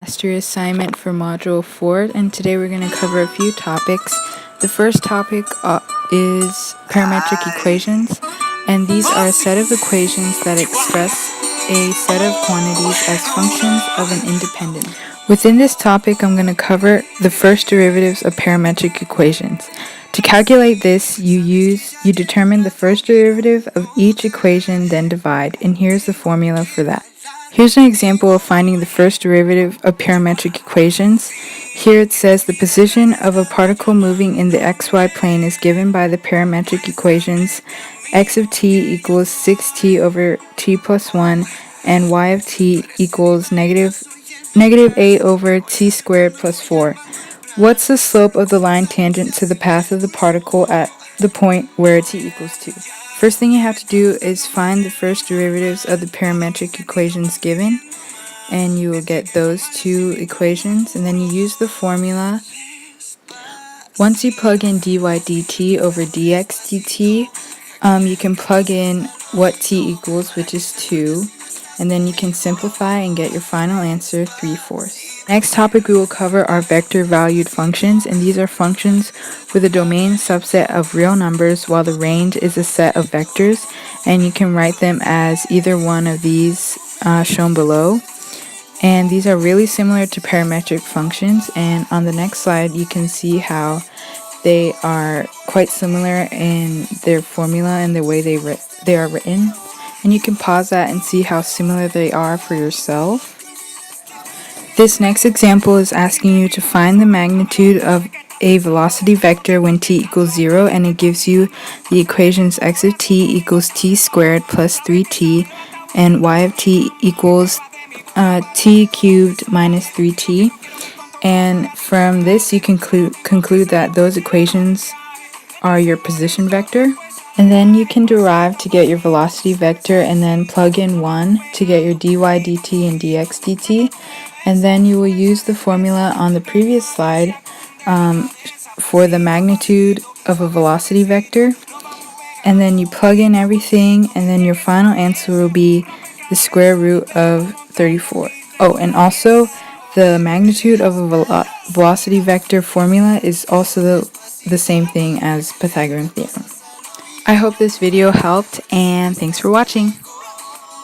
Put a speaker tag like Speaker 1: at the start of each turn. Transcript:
Speaker 1: Mastery assignment for Module 4, and today we're going to cover a few topics. The first topic is parametric equations, and these are a set of equations that express a set of quantities as functions of an independent. Within this topic, I'm going to cover the first derivatives of parametric equations. To calculate this, you determine the first derivative of each equation, then divide, and here's the formula for that. Here's an example of finding the first derivative of parametric equations. Here it says the position of a particle moving in the xy plane is given by the parametric equations x of t equals 6t over t plus 1 and y of t equals negative 8 over t squared plus 4. What's the slope of the line tangent to the path of the particle at the point where t equals 2? First thing you have to do is find the first derivatives of the parametric equations given, and you will get those two equations, and then you use the formula. Once you plug in dy dt over dx dt, you can plug in what t equals, which is 2, and then you can simplify and get your final answer 3/4. Next topic we will cover are vector valued functions, and these are functions with a domain subset of real numbers while the range is a set of vectors, and you can write them as either one of these shown below. And these are really similar to parametric functions, and on the next slide you can see how they are quite similar in their formula and the way they are written, and you can pause that and see how similar they are for yourself. This next example is asking you to find the magnitude of a velocity vector when t equals 0, and it gives you the equations x of t equals t squared plus 3t and y of t equals t cubed minus 3t. And from this you can conclude that those equations are your position vector. And then you can derive to get your velocity vector, and then plug in 1 to get your dy dt and dx dt. And then you will use the formula on the previous slide for the magnitude of a velocity vector. And then you plug in everything, and then your final answer will be the square root of 34. Oh, and also the magnitude of a velocity vector formula is also the same thing as Pythagorean theorem. I hope this video helped, and thanks for watching.